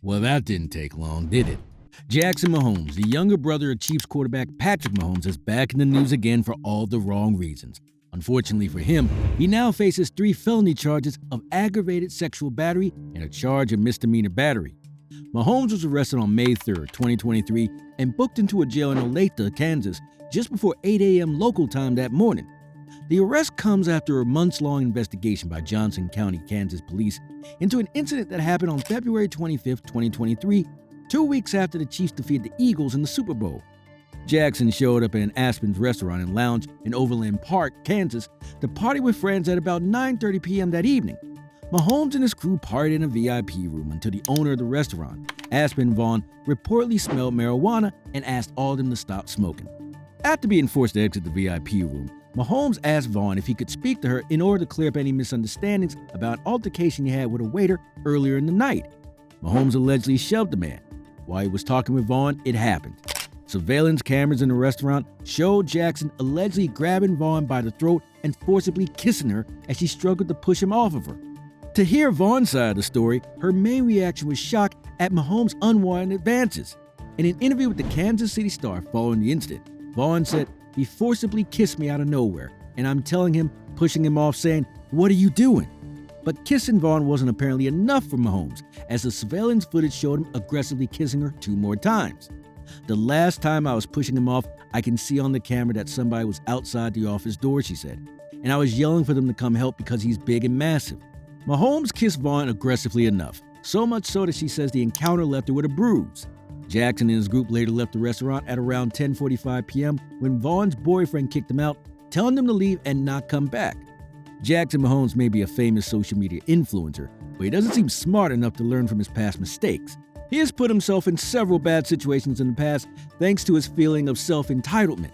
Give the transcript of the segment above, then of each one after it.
Well, that didn't take long, did it? Jackson Mahomes, the younger brother of Chiefs quarterback Patrick Mahomes, is back in the news again for all the wrong reasons. Unfortunately for him, he now faces 3 felony charges of aggravated sexual battery and a charge of misdemeanor battery. Mahomes was arrested on May 3, 2023, and booked into a jail in Olathe, Kansas, just before 8 a.m. local time that morning. The arrest comes after a months-long investigation by Johnson County, Kansas police into an incident that happened on February 25, 2023, 2 weeks after the Chiefs defeated the Eagles in the Super Bowl. Jackson showed up at an Aspen's restaurant and lounge in Overland Park, Kansas, to party with friends at about 9:30 p.m. that evening. Mahomes and his crew partied in a VIP room until the owner of the restaurant, Aspen Vaughn, reportedly smelled marijuana and asked all of them to stop smoking. After being forced to exit the VIP room, Mahomes asked Vaughn if he could speak to her in order to clear up any misunderstandings about an altercation he had with a waiter earlier in the night. Mahomes allegedly shoved the man. While he was talking with Vaughn, it happened. Surveillance cameras in the restaurant showed Jackson allegedly grabbing Vaughn by the throat and forcibly kissing her as she struggled to push him off of her. To hear Vaughn's side of the story, her main reaction was shock at Mahomes' unwanted advances. In an interview with the Kansas City Star following the incident, Vaughn said, "He forcibly kissed me out of nowhere, and I'm telling him, pushing him off, saying, 'What are you doing?'" But kissing Vaughn wasn't apparently enough for Mahomes, as the surveillance footage showed him aggressively kissing her 2 more times. "The last time I was pushing him off, I can see on the camera that somebody was outside the office door," she said, "and I was yelling for them to come help because he's big and massive." Mahomes kissed Vaughn aggressively enough, so much so that she says the encounter left her with a bruise. Jackson and his group later left the restaurant at around 10:45 p.m. when Vaughn's boyfriend kicked him out, telling them to leave and not come back. Jackson Mahomes may be a famous social media influencer, but he doesn't seem smart enough to learn from his past mistakes. He has put himself in several bad situations in the past thanks to his feeling of self-entitlement.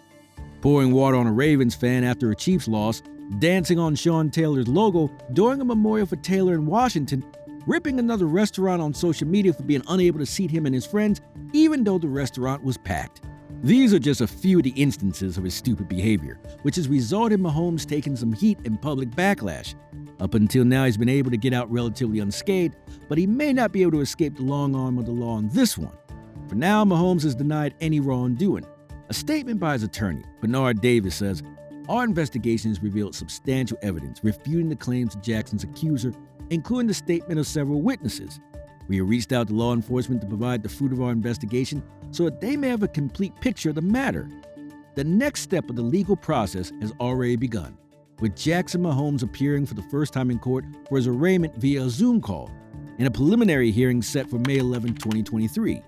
Pouring water on a Ravens fan after a Chiefs loss, dancing on Sean Taylor's logo during a memorial for Taylor in Washington, ripping another restaurant on social media for being unable to seat him and his friends, even though the restaurant was packed. These are just a few of the instances of his stupid behavior, which has resulted in Mahomes taking some heat and public backlash. Up until now, he's been able to get out relatively unscathed, but he may not be able to escape the long arm of the law on this one. For now, Mahomes has denied any wrongdoing. A statement by his attorney, Bernard Davis, says, "Our investigation has revealed substantial evidence refuting the claims of Jackson's accuser, including the statement of several witnesses. We have reached out to law enforcement to provide the fruit of our investigation so that they may have a complete picture of the matter." The next step of the legal process has already begun, with Jackson Mahomes appearing for the first time in court for his arraignment via a Zoom call, and a preliminary hearing set for May 11, 2023.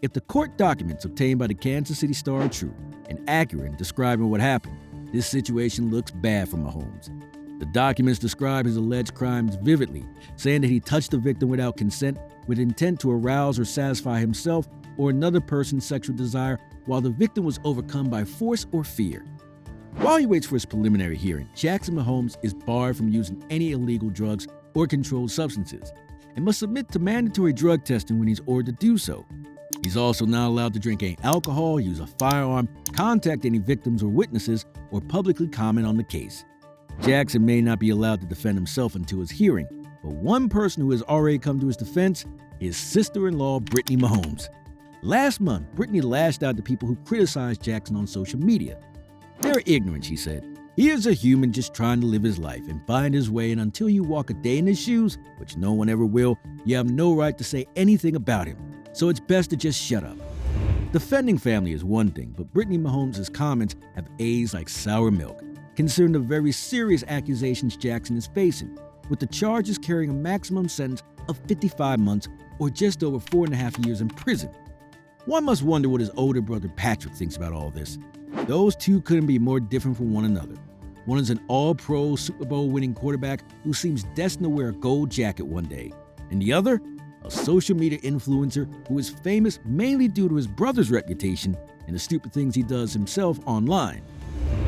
If the court documents obtained by the Kansas City Star are true and accurate in describing what happened, this situation looks bad for Mahomes. The documents describe his alleged crimes vividly, saying that he touched the victim without consent with intent to arouse or satisfy himself or another person's sexual desire while the victim was overcome by force or fear. While he waits for his preliminary hearing, Jackson Mahomes is barred from using any illegal drugs or controlled substances and must submit to mandatory drug testing when he's ordered to do so. He's also not allowed to drink any alcohol, use a firearm, contact any victims or witnesses, or publicly comment on the case. Jackson may not be allowed to defend himself until his hearing, but one person who has already come to his defense is sister-in-law Brittany Mahomes. Last month, Brittany lashed out to people who criticized Jackson on social media. "They're ignorant," she said. "He is a human just trying to live his life and find his way, and until you walk a day in his shoes, which no one ever will, you have no right to say anything about him. So it's best to just shut up." Defending family is one thing, but Brittany Mahomes' comments have aged like sour milk, considering the very serious accusations Jackson is facing, with the charges carrying a maximum sentence of 55 months or just over 4.5 years in prison. One must wonder what his older brother Patrick thinks about all this. Those two couldn't be more different from one another. One is an all-pro Super Bowl winning quarterback who seems destined to wear a gold jacket one day, and the other, a social media influencer who is famous mainly due to his brother's reputation and the stupid things he does himself online.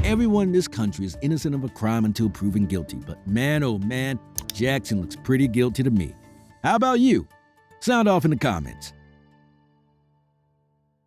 Everyone in this country is innocent of a crime until proven guilty, but man, oh man, Jackson looks pretty guilty to me. How about you? Sound off in the comments.